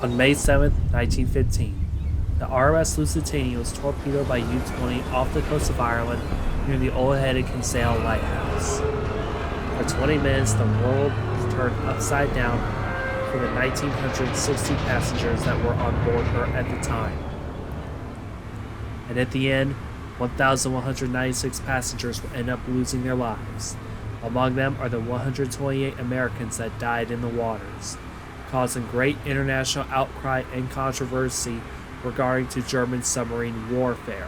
On May 7, 1915, the RMS Lusitania was torpedoed by U-20 off the coast of Ireland near the old-headed Kinsale Lighthouse. For 20 minutes, the world was turned upside down for the 1,960 passengers that were on board her at the time. And at the end, 1,196 passengers will end up losing their lives. Among them are the 128 Americans that died in the waters, causing great international outcry and controversy regarding to German submarine warfare.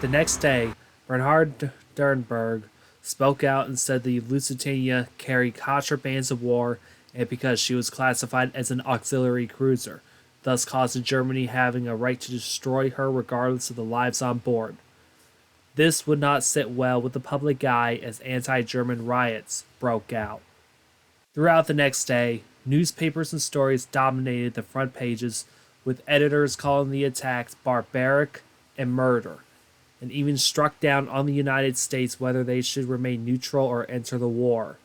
The next day, Bernhard Dernberg spoke out and said the Lusitania carried contrabands of war and because she was classified as an auxiliary cruiser, thus causing Germany having a right to destroy her regardless of the lives on board. This would not sit well with the public eye as anti-German riots broke out. Throughout the next day, newspapers and stories dominated the front pages, with editors calling the attacks barbaric and murder, and even struck down on the United States whether they should remain neutral or enter the war,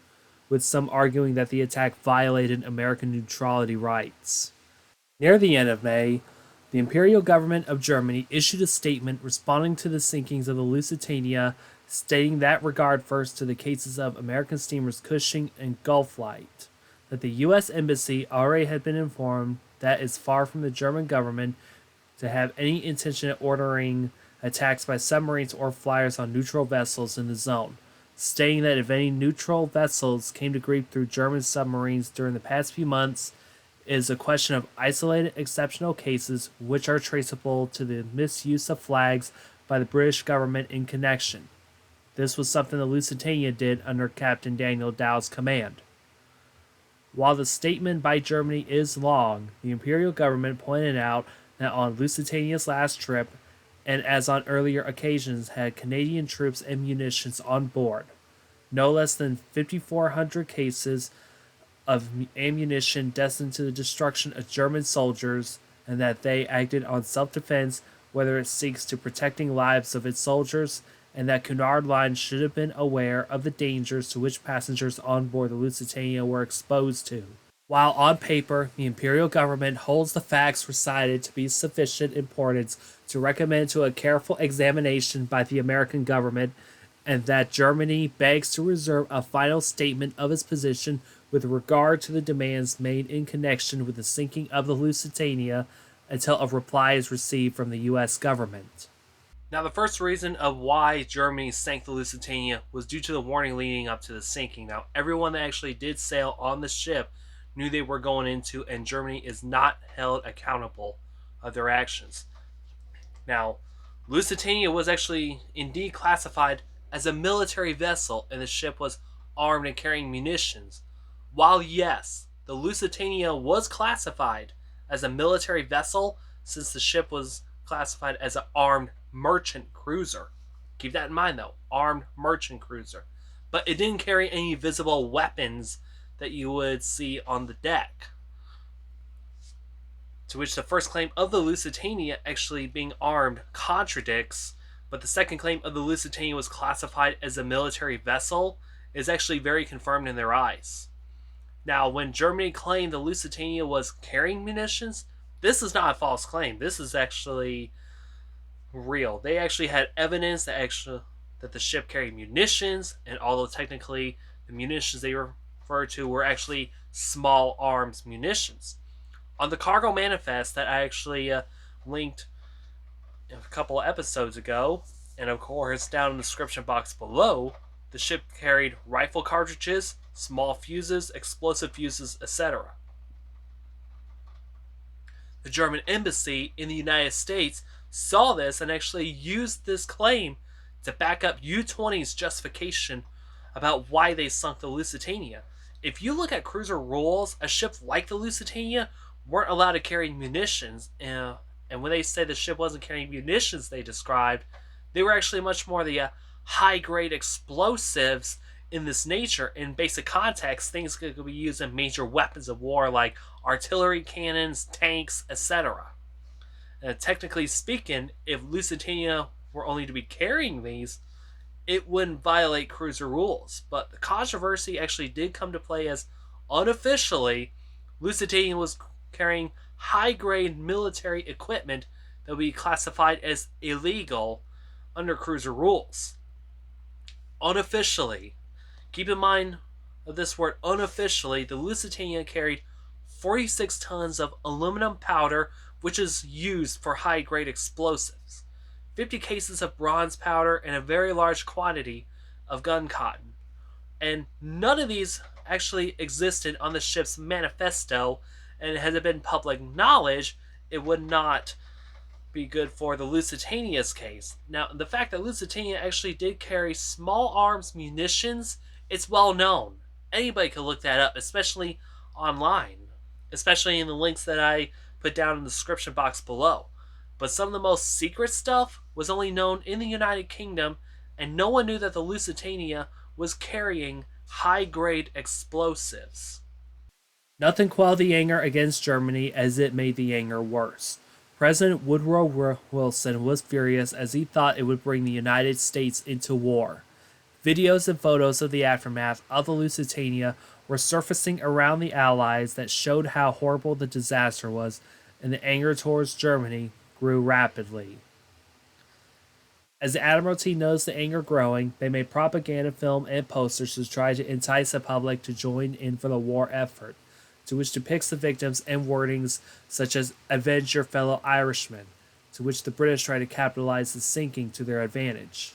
with some arguing that the attack violated American neutrality rights. Near the end of May, the Imperial Government of Germany issued a statement responding to the sinkings of the Lusitania, stating that regard first to the cases of American steamers Cushing and Gulflight, that the U.S. Embassy already had been informed that it's far from the German government to have any intention of ordering attacks by submarines or flyers on neutral vessels in the zone, stating that if any neutral vessels came to grief through German submarines during the past few months, it is a question of isolated exceptional cases which are traceable to the misuse of flags by the British government in connection. This was something the Lusitania did under Captain Daniel Dow's command. While the statement by Germany is long, the Imperial government pointed out that on Lusitania's last trip, and as on earlier occasions, had Canadian troops and munitions on board. No less than 5,400 cases of ammunition destined to the destruction of German soldiers, and that they acted on self-defense, whether it seeks to protecting lives of its soldiers, and that Cunard Line should have been aware of the dangers to which passengers on board the Lusitania were exposed to. While on paper, the Imperial government holds the facts recited to be sufficient importance to recommend to a careful examination by the American government, and that Germany begs to reserve a final statement of its position with regard to the demands made in connection with the sinking of the Lusitania until a reply is received from the U.S. government. Now, the first reason of why Germany sank the Lusitania was due to the warning leading up to the sinking. Now, everyone that actually did sail on the ship knew they were going into, and Germany is not held accountable of their actions. Now, Lusitania was actually indeed classified as a military vessel, and the ship was armed and carrying munitions. While yes, the Lusitania was classified as a military vessel, since the ship was classified as an armed merchant cruiser. Keep that in mind though, armed merchant cruiser. But it didn't carry any visible weapons that you would see on the deck. To which the first claim of the Lusitania actually being armed contradicts, but the second claim of the Lusitania was classified as a military vessel is actually very confirmed in their eyes. Now, when Germany claimed the Lusitania was carrying munitions, this is not a false claim. This is actually real. They actually had evidence that the ship carried munitions, and although technically the munitions they referred to were actually small arms munitions. On the cargo manifest that I actually linked a couple of episodes ago, and of course down in the description box below, the ship carried rifle cartridges, small fuses, explosive fuses, etc. The German embassy in the United States saw this and actually used this claim to back up U-20's justification about why they sunk the Lusitania. If you look at cruiser rules, a ship like the Lusitania weren't allowed to carry munitions, and when they said the ship wasn't carrying munitions they described, they were actually much more the high-grade explosives in this nature. In basic context, things could be used in major weapons of war like artillery cannons, tanks, etc. And technically speaking, if Lusitania were only to be carrying these, it wouldn't violate cruiser rules. But the controversy actually did come to play as unofficially, Lusitania was carrying high-grade military equipment that would be classified as illegal under cruiser rules. Unofficially, keep in mind of this word unofficially, the Lusitania carried 46 tons of aluminum powder, which is used for high-grade explosives, 50 cases of bronze powder, and a very large quantity of gun cotton. And none of these actually existed on the ship's manifesto, and had it been public knowledge, it would not be good for the Lusitania's case. Now, the fact that Lusitania actually did carry small arms munitions, it's well known. Anybody could look that up, especially online, especially in the links that I put down in the description box below. But some of the most secret stuff was only known in the United Kingdom, and no one knew that the Lusitania was carrying high-grade explosives. Nothing quelled the anger against Germany, as it made the anger worse. President Woodrow Wilson was furious, as he thought it would bring the United States into war. Videos and photos of the aftermath of the Lusitania were surfacing around the Allies that showed how horrible the disaster was, and the anger towards Germany grew rapidly. As the Admiralty noticed the anger growing, they made propaganda film and posters to try to entice the public to join in for the war effort, to which depicts the victims and wordings such as "Avenge your fellow Irishmen," to which the British try to capitalize the sinking to their advantage.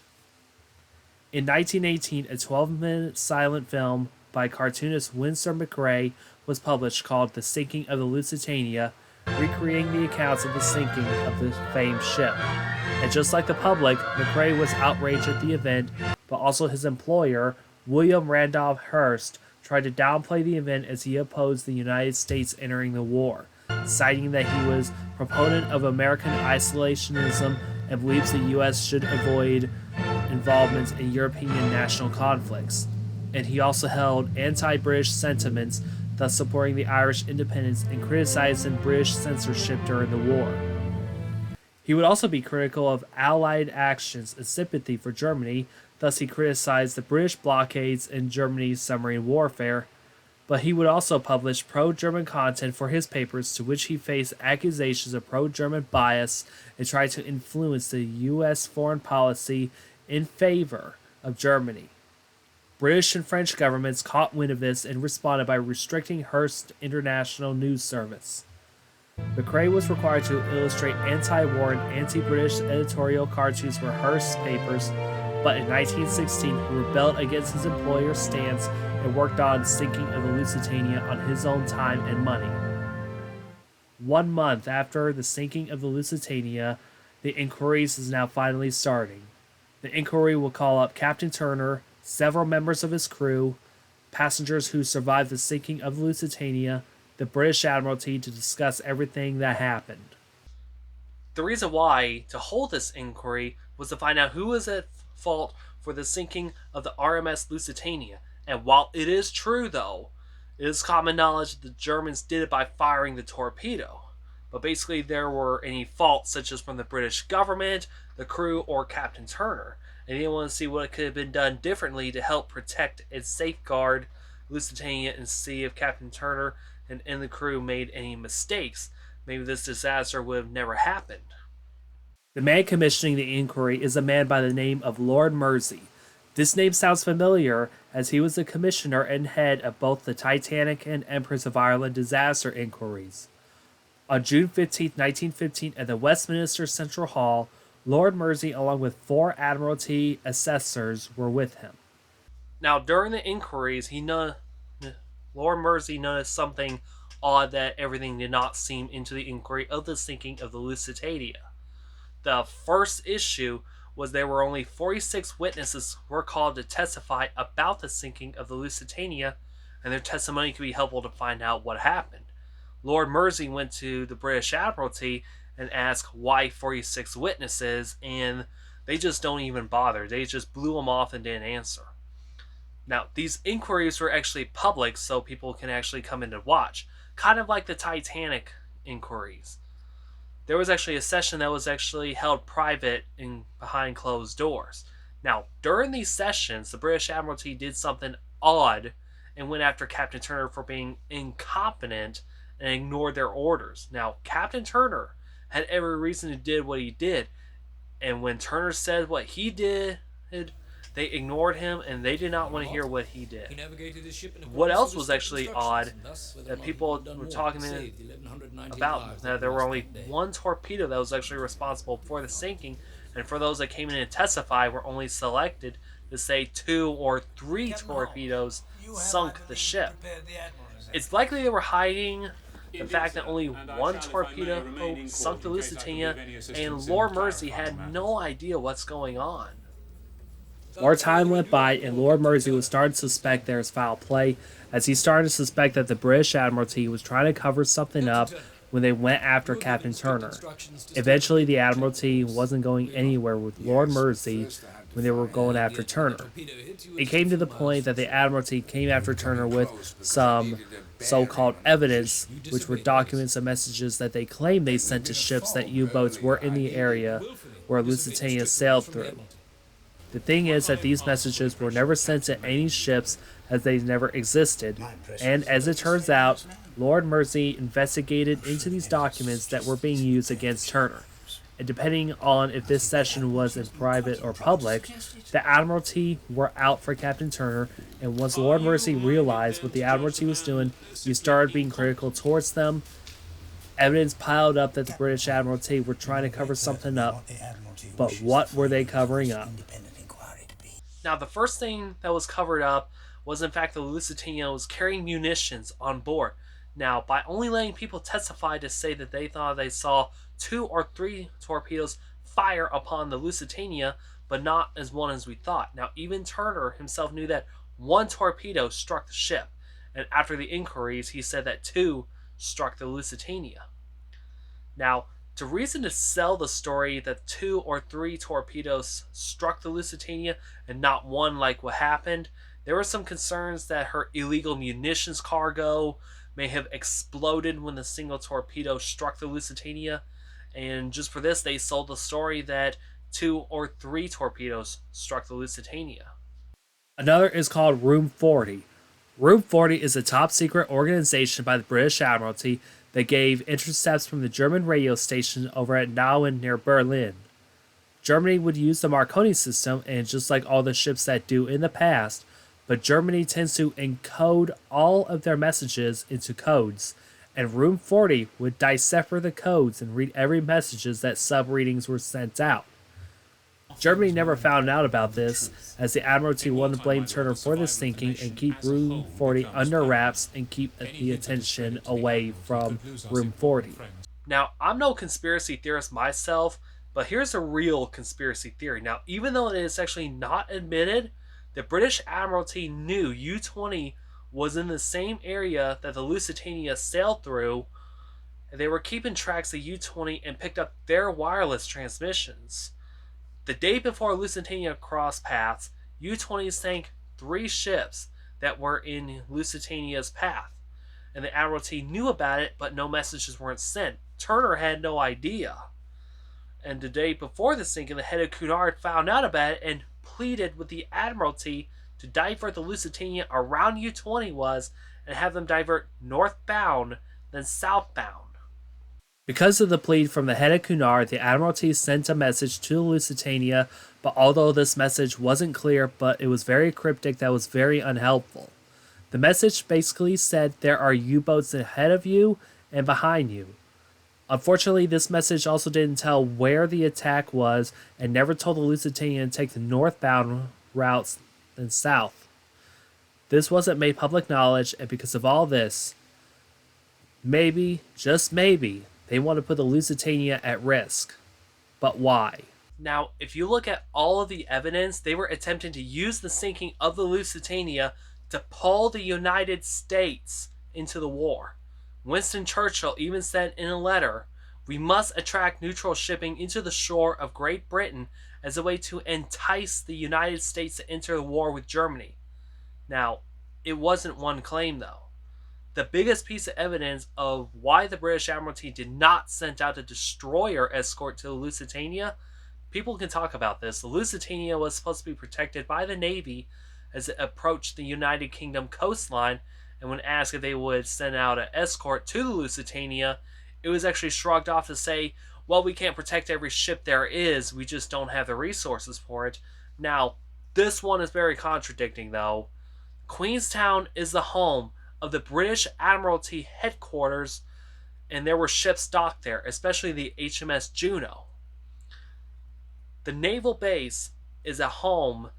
In 1918, a 12-minute silent film by cartoonist Winsor McRae was published called "The Sinking of the Lusitania," recreating the accounts of the sinking of the famed ship. And just like the public, McRae was outraged at the event, but also his employer, William Randolph Hearst, tried to downplay the event as he opposed the United States entering the war, citing that he was a proponent of American isolationism and believes the U.S. should avoid involvement in European national conflicts. And he also held anti-British sentiments, thus supporting the Irish independence and criticizing British censorship during the war. He would also be critical of Allied actions and sympathy for Germany, thus he criticized the British blockades and Germany's submarine warfare, but he would also publish pro-German content for his papers, to which he faced accusations of pro-German bias and tried to influence the U.S. foreign policy in favor of Germany. British and French governments caught wind of this and responded by restricting Hearst's international news service. McRae was required to illustrate anti-war and anti-British editorial cartoons for Hearst's papers, but in 1916 he rebelled against his employer's stance and worked on sinking of the Lusitania on his own time and money. 1 month after the sinking of the Lusitania, the inquiries is now finally starting. The inquiry will call up Captain Turner, several members of his crew, passengers who survived the sinking of the Lusitania, the British Admiralty, to discuss everything that happened. The reason why to hold this inquiry was to find out who was at fault for the sinking of the RMS Lusitania. And while it is true, though, it is common knowledge that the Germans did it by firing the torpedo. But basically there were any faults, such as from the British government, the crew, or Captain Turner. And they didn't want to see what could have been done differently to help protect and safeguard Lusitania, and see if Captain Turner and the crew made any mistakes. Maybe this disaster would have never happened. The man commissioning the inquiry is a man by the name of Lord Mersey. This name sounds familiar, as he was the commissioner and head of both the Titanic and Empress of Ireland disaster inquiries. On June 15, 1915, at the Westminster Central Hall, Lord Mersey, along with 4 Admiralty assessors, were with him. Now, during the inquiries, Lord Mersey noticed something odd, that everything did not seem into the inquiry of the sinking of the Lusitania. The first issue was there were only 46 witnesses who were called to testify about the sinking of the Lusitania, and their testimony could be helpful to find out what happened. Lord Mersey went to the British Admiralty and asked why 46 witnesses, and they just don't even bother. They just blew them off and didn't answer. Now, these inquiries were actually public, so people can actually come in to watch, kind of like the Titanic inquiries. There was actually a session that was actually held private and behind closed doors. Now, during these sessions, the British Admiralty did something odd and went after Captain Turner for being incompetent and ignored their orders. Now, Captain Turner had every reason to do what he did, and when Turner said what he did, they ignored him and they did not want to hear what he did. What else was actually odd that people were talking about, that there were only one torpedo that was actually responsible for the sinking, and for those that came in and testified were only selected to say 2 or 3 torpedoes sunk the ship. It's likely they were hiding the fact that only one torpedo sunk the Lusitania, and Lord Mersey had no idea what's going on. More time went by, and Lord Mersey was starting to suspect there was foul play, as he started to suspect that the British Admiralty was trying to cover something up when they went after Captain Turner. Eventually, the Admiralty wasn't going anywhere with Lord Mersey when they were going after Turner. It came to the point that the Admiralty came after Turner with some so-called evidence, which were documents and messages that they claimed they sent to ships that U-boats were in the area where Lusitania sailed through. The thing is that these messages were never sent to any ships, as they never existed, and as it turns out, Lord Mersey investigated into these documents that were being used against Turner. And depending on if this session was in private or public, the Admiralty were out for Captain Turner, and once Lord Mersey realized what the Admiralty was doing, he started being critical towards them. Evidence piled up that the British Admiralty were trying to cover something up, but what were they covering up? Now, the first thing that was covered up was in fact the Lusitania was carrying munitions on board. Now, by only letting people testify to say that they thought they saw 2 or 3 torpedoes fire upon the Lusitania, but not as one as we thought. Now, even Turner himself knew that 1 torpedo struck the ship, and after the inquiries, he said that 2 struck the Lusitania. Now, to reason to sell the story that 2 or 3 torpedoes struck the Lusitania and not 1 like what happened, there were some concerns that her illegal munitions cargo may have exploded when the single torpedo struck the Lusitania, and just for this they sold the story that 2 or 3 torpedoes struck the Lusitania. Another is called Room 40. Room 40 is a top secret organization by the British Admiralty that gave intercepts from the German radio station over at Nauen near Berlin. Germany would use the Marconi system, and just like all the ships that do in the past, but Germany tends to encode all of their messages into codes, and Room 40 would decipher the codes and read every messages that sub-readings were sent out. Germany never found out about this, as the Admiralty wanted to blame Turner for the sinking and keep Room 40 under wraps and keep the attention away from Room 40. Now, I'm no conspiracy theorist myself, but here's a real conspiracy theory. Now, even though it is actually not admitted, the British Admiralty knew U-20 was in the same area that the Lusitania sailed through, and they were keeping tracks of U-20 and picked up their wireless transmissions. The day before Lusitania crossed paths, U-20 sank 3 ships that were in Lusitania's path, and the Admiralty knew about it, but no messages weren't sent. Turner had no idea. And the day before the sinking, the head of Cunard found out about it and pleaded with the Admiralty to divert the Lusitania around U-20 was and have them divert northbound than southbound. Because of the plead from the head of Cunard, the Admiralty sent a message to the Lusitania, but although this message wasn't clear, but it was very cryptic, that was very unhelpful. The message basically said there are U-boats ahead of you and behind you. Unfortunately, this message also didn't tell where the attack was and never told the Lusitania to take the northbound routes than south. This wasn't made public knowledge, and because of all this, maybe, just maybe, they want to put the Lusitania at risk. But why? Now, if you look at all of the evidence, they were attempting to use the sinking of the Lusitania to pull the United States into the war. Winston Churchill even said in a letter, "We must attract neutral shipping into the shore of Great Britain as a way to entice the United States to enter the war with Germany." Now, it wasn't one claim though. The biggest piece of evidence of why the British Admiralty did not send out a destroyer escort to the Lusitania, people can talk about this. The Lusitania was supposed to be protected by the Navy as it approached the United Kingdom coastline, and when asked if they would send out an escort to the Lusitania, it was actually shrugged off to say, well, we can't protect every ship there is, we just don't have the resources for it. Now, this one is very contradicting, though. Queenstown is the home of the British Admiralty headquarters, and there were ships docked there, especially the HMS Juno. The naval base is a home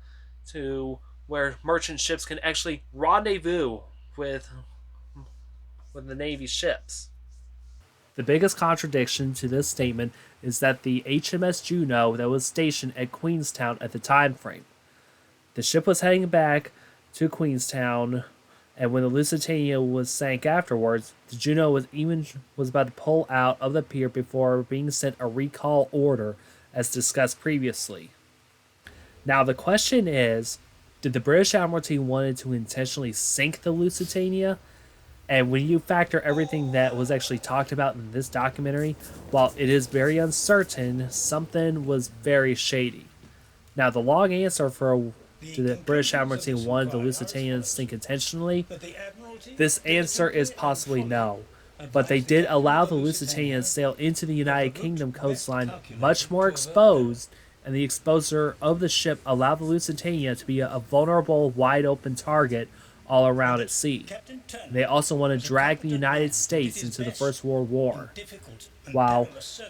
to where merchant ships can actually rendezvous with the Navy ships. The biggest contradiction to this statement is that the HMS Juno that was stationed at Queenstown at the time frame. The ship was heading back to Queenstown, and when the Lusitania was sank afterwards, the Juno was about to pull out of the pier before being sent a recall order, as discussed previously. Now the question is, did the British Admiralty wanted to intentionally sink the Lusitania? And when you factor everything that was actually talked about in this documentary, while it is very uncertain, something was very shady. Now, the long answer for the British Admiralty wanted the Lusitania to sink intentionally, this answer is possibly no. But they did allow the Lusitania to sail into the United Kingdom coastline much more exposed, and the exposure of the ship allowed the Lusitania to be a vulnerable, wide-open target all around at sea. They also want to drag the United States into the First World War. While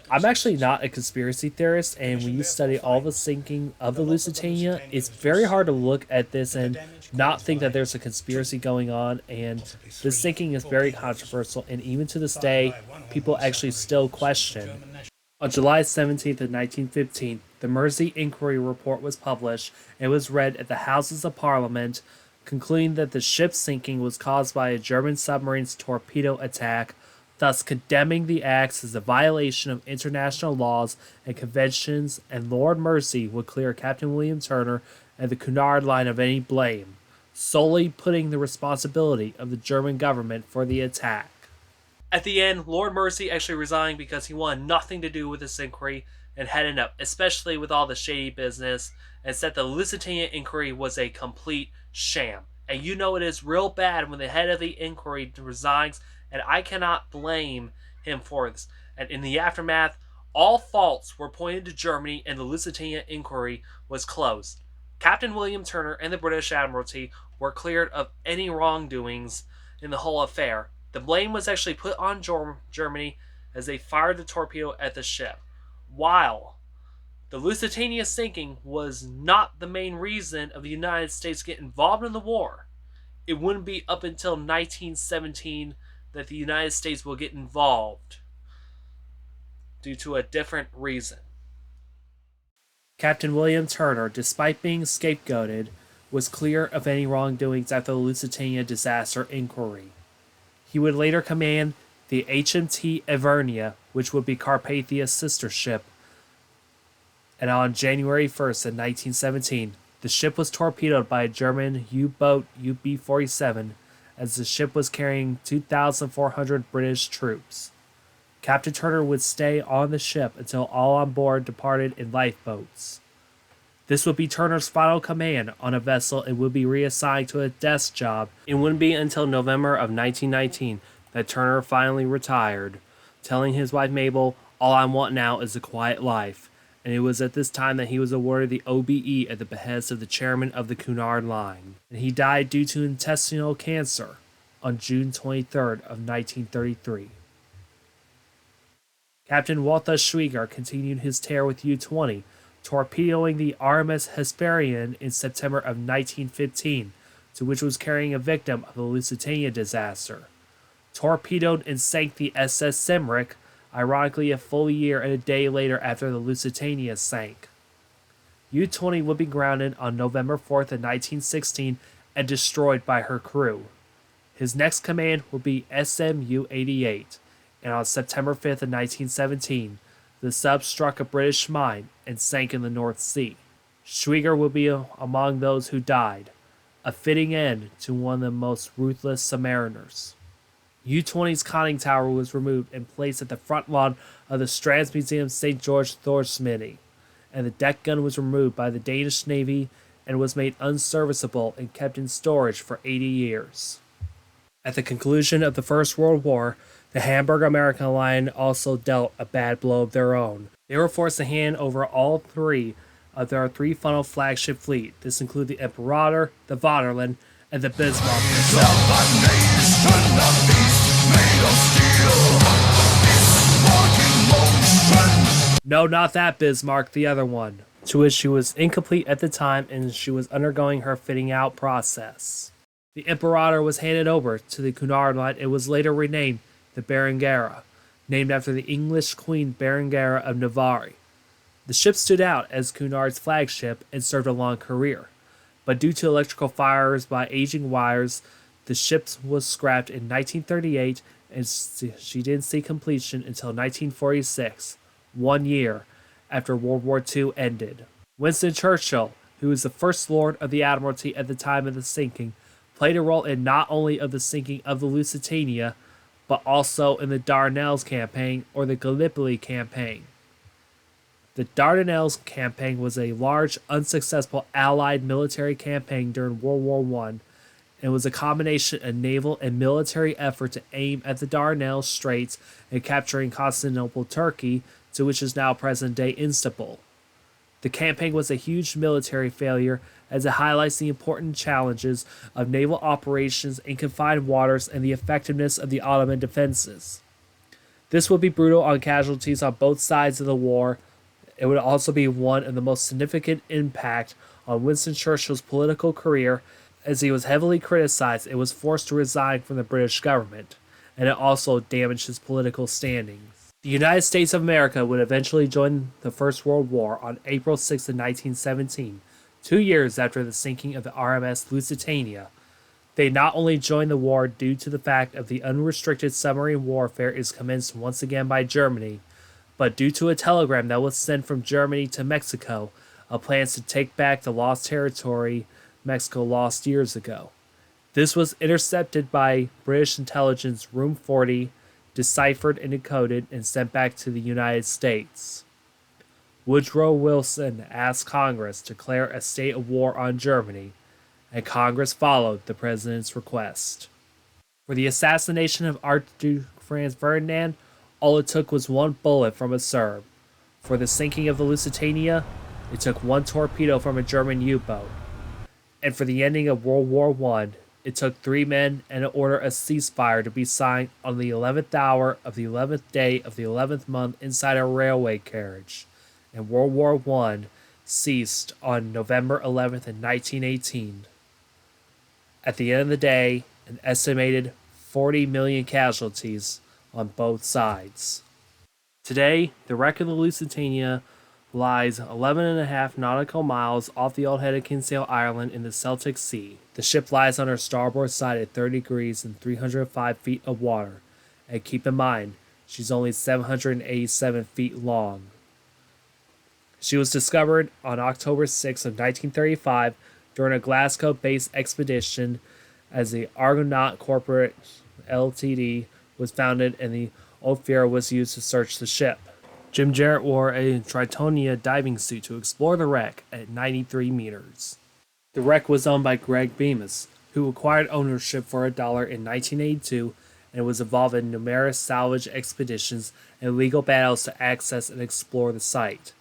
I'm actually not a conspiracy theorist, and when you study all the sinking of the Lusitania, it's very hard to look at this and not think that there's a conspiracy going on, and this sinking is very controversial, and even to this day, people actually still question. On July 17th of 1915, the Mersey Inquiry Report was published and was read at the Houses of Parliament, concluding that the ship's sinking was caused by a German submarine's torpedo attack, thus condemning the acts as a violation of international laws and conventions, and Lord Mersey would clear Captain William Turner and the Cunard Line of any blame, solely putting the responsibility of the German government for the attack. At the end, Lord Mersey actually resigned because he wanted nothing to do with this inquiry and headed up, especially with all the shady business, and said the Lusitania inquiry was a complete sham. And you know it is real bad when the head of the inquiry resigns, and I cannot blame him for this. And in the aftermath, all faults were pointed to Germany, and the Lusitania inquiry was closed. Captain William Turner and the British Admiralty were cleared of any wrongdoings in the whole affair. The blame was actually put on Germany as they fired the torpedo at the ship. While the Lusitania sinking was not the main reason of the United States getting involved in the war, it wouldn't be up until 1917 that the United States will get involved due to a different reason. Captain William Turner, despite being scapegoated, was clear of any wrongdoings after the Lusitania disaster inquiry. He would later command the HMT Ivernia, which would be Carpathia's sister ship, and on January 1st in 1917, the ship was torpedoed by a German U-boat UB-47 as the ship was carrying 2,400 British troops. Captain Turner would stay on the ship until all on board departed in lifeboats. This would be Turner's final command on a vessel and would be reassigned to a desk job. It wouldn't be until November of 1919 that Turner finally retired, telling his wife Mabel, "All I want now is a quiet life." And it was at this time that he was awarded the OBE at the behest of the chairman of the Cunard Line. And he died due to intestinal cancer on June 23rd of 1933. Captain Walter Schwieger continued his tear with U-20, torpedoing the RMS Hesperian in September of 1915, to which was carrying a victim of the Lusitania disaster. Torpedoed and sank the SS Simric, ironically a full year and a day later after the Lusitania sank. U-20 would be grounded on November 4th of 1916 and destroyed by her crew. His next command would be SMU-88, and on September 5th of 1917, the sub struck a British mine and sank in the North Sea. Schwieger would be among those who died, a fitting end to one of the most ruthless submariners. U-20's conning tower was removed and placed at the front lawn of the Strands Museum St. George Thorsmini, and the deck gun was removed by the Danish Navy and was made unserviceable and kept in storage for 80 years. At the conclusion of the First World War, the Hamburg American Line also dealt a bad blow of their own. They were forced to hand over all three of their three-funnel flagship fleet. This included the Imperator, the Vaterland, and the Bismarck herself. No, not that Bismarck, the other one, to which she was incomplete at the time and she was undergoing her fitting out process. The Imperator was handed over to the Cunard Line and was later renamed the Berengaria, named after the English Queen Berengaria of Navarre. The ship stood out as Cunard's flagship and served a long career, but due to electrical fires by aging wires, the ship was scrapped in 1938 and she didn't see completion until 1946, 1 year after World War II ended. Winston Churchill, who was the First Lord of the Admiralty at the time of the sinking, played a role in not only of the sinking of the Lusitania, but also in the Dardanelles campaign or the Gallipoli campaign. The Dardanelles campaign was a large, unsuccessful Allied military campaign during World War I and was a combination of naval and military effort to aim at the Dardanelles Straits and capturing Constantinople, Turkey, to which is now present-day Istanbul. The campaign was a huge military failure as it highlights the important challenges of naval operations in confined waters and the effectiveness of the Ottoman defenses. This would be brutal on casualties on both sides of the war. It would also be one of the most significant impact on Winston Churchill's political career, as he was heavily criticized and was forced to resign from the British government, and it also damaged his political standings. The United States of America would eventually join the First World War on April 6, 1917, 2 years after the sinking of the RMS Lusitania. They not only joined the war due to the fact of the unrestricted submarine warfare is commenced once again by Germany, but due to a telegram that was sent from Germany to Mexico of plans to take back the lost territory Mexico lost years ago. This was intercepted by British intelligence Room 40, deciphered and decoded, and sent back to the United States. Woodrow Wilson asked Congress to declare a state of war on Germany, and Congress followed the president's request. For the assassination of Archduke Franz Ferdinand, all it took was one bullet from a Serb. For the sinking of the Lusitania, it took one torpedo from a German U-boat. And for the ending of World War I, it took 3 men and an order of ceasefire to be signed on the 11th hour of the 11th day of the 11th month inside a railway carriage. And World War I ceased on November 11th in 1918. At the end of the day, an estimated 40 million casualties on both sides. Today, the wreck of the Lusitania lies 11.5 nautical miles off the old head of Kinsale Island in the Celtic Sea. The ship lies on her starboard side at 30 degrees and 305 feet of water. And keep in mind, she's only 787 feet long. She was discovered on October 6 of 1935 during a Glasgow-based expedition as the Argonaut Corporate Ltd. Was founded and the Ophir was used to search the ship. Jim Jarrett wore a Tritonia diving suit to explore the wreck at 93 meters. The wreck was owned by Greg Bemis, who acquired ownership for $1 in 1982 and was involved in numerous salvage expeditions and legal battles to access and explore the site.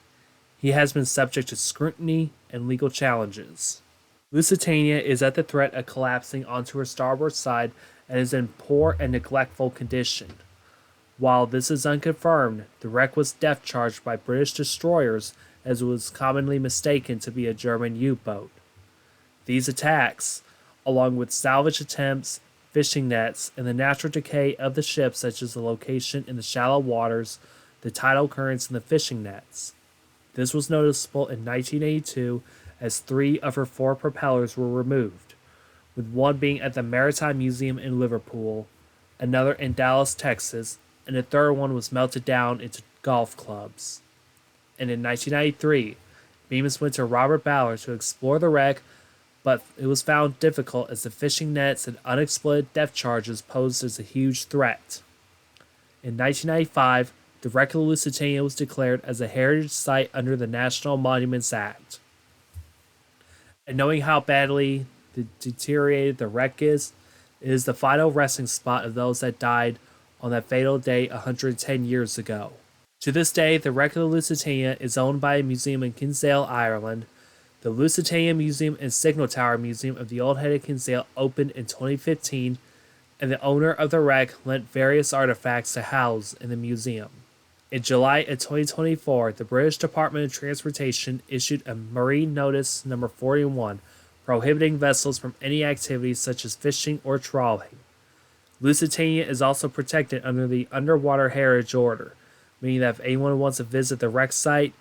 He has been subject to scrutiny and legal challenges. Lusitania is at the threat of collapsing onto her starboard side and is in poor and neglectful condition. While this is unconfirmed, the wreck was depth charged by British destroyers as it was commonly mistaken to be a German U-boat. These attacks, along with salvage attempts, fishing nets, and the natural decay of the ship such as the location in the shallow waters, the tidal currents, and the fishing nets. This was noticeable in 1982 as 3 of her 4 propellers were removed, with one being at the Maritime Museum in Liverpool, another in Dallas, Texas, and the third one was melted down into golf clubs. And in 1993, Bemis went to Robert Ballard to explore the wreck, but it was found difficult as the fishing nets and unexploded depth charges posed as a huge threat. In 1995, the wreck of the Lusitania was declared as a heritage site under the National Monuments Act. And knowing how badly deteriorated the wreck is, It is the final resting spot of those that died on that fatal day 110 years ago. To this day, the wreck of the Lusitania is owned by a museum in Kinsale, Ireland. The Lusitania Museum and Signal Tower Museum of the Old Head of Kinsale opened in 2015, and the owner of the wreck lent various artifacts to house in the museum. In July of 2024, the British Department of Transportation issued a Marine Notice number 41, prohibiting vessels from any activities such as fishing or trawling. Lusitania is also protected under the Underwater Heritage Order, meaning that if anyone wants to visit the wreck site,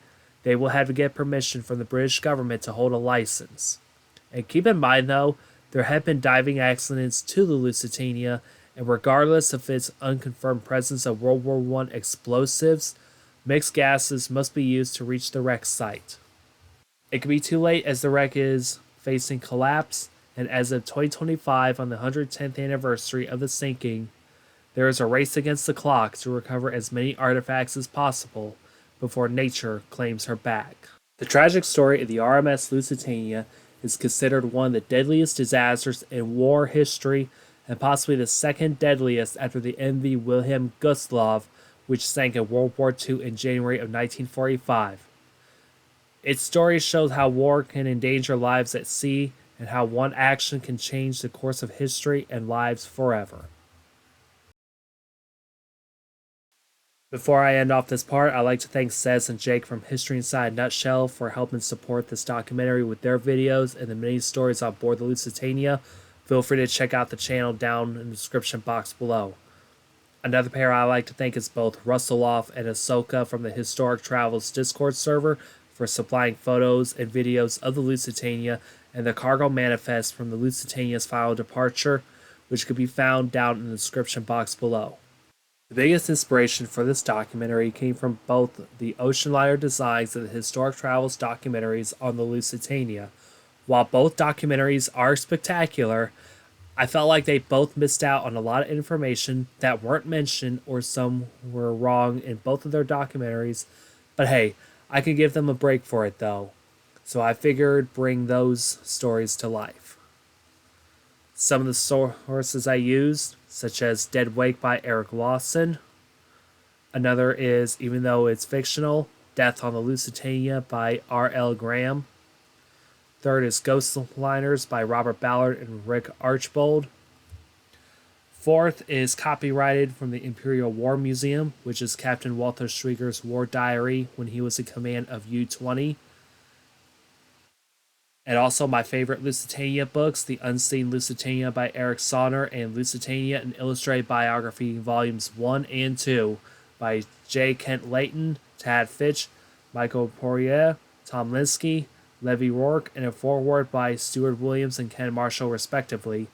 they will have to get permission from the British government to hold a license. And keep in mind though, there have been diving accidents to the Lusitania, and regardless of its unconfirmed presence of World War I explosives, mixed gases must be used to reach the wreck site. It could be too late as the wreck is facing collapse, and as of 2025, on the 110th anniversary of the sinking, there is a race against the clock to recover as many artifacts as possible before nature claims her back. The tragic story of the RMS Lusitania is considered one of the deadliest disasters in war history, and possibly the second deadliest after the MV Wilhelm Gustloff, which sank in World War II in January of 1945. Its story shows how war can endanger lives at sea, and how one action can change the course of history and lives forever. Before I end off this part, I'd like to thank Cez and Jake from History Inside a Nutshell for helping support this documentary with their videos and the many stories on board the Lusitania. Feel free to check out the channel down in the description box below. Another pair I'd like to thank is both Russelloff and Ahsoka from the Historic Travels Discord server for supplying photos and videos of the Lusitania, and the cargo manifest from the Lusitania's final departure, which could be found down in the description box below. The biggest inspiration for this documentary came from both the ocean liner designs and the Historic Travels documentaries on the Lusitania. While both documentaries are spectacular, I felt like they both missed out on a lot of information that weren't mentioned, or some were wrong in both of their documentaries. But hey, I could give them a break for it though, so I figured bring those stories to life. Some of the sources I used, such as Dead Wake by Eric Lawson. Another is, even though it's fictional, Death on the Lusitania by R.L. Graham. Third is Ghost Liners by Robert Ballard and Rick Archbold. Fourth is copyrighted from the Imperial War Museum, which is Captain Walter Schwieger's war diary when he was in command of U-20. And also my favorite Lusitania books, The Unseen Lusitania by Eric Sonner and Lusitania, an Illustrated Biography, Volumes 1 and 2 by J. Kent Layton, Tad Fitch, Michael Poirier, Tom Linsky, Levi Rourke, and a foreword by Stuart Williams and Ken Marshall, respectively.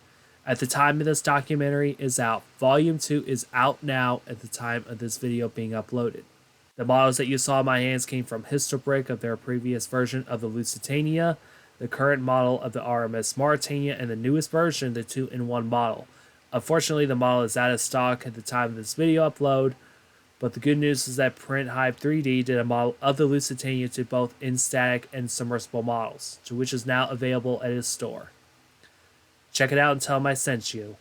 At the time of this documentary is out. Volume 2 is out now at the time of this video being uploaded. The models that you saw in my hands came from Histobrick of their previous version of the Lusitania, the current model of the RMS Mauretania, and the newest version, the 2-in-1 model. Unfortunately, the model is out of stock at the time of this video upload, but the good news is that Print Hive 3D did a model of the Lusitania to both in-static and submersible models, to which is now available at his store. Check it out and tell him I sent you.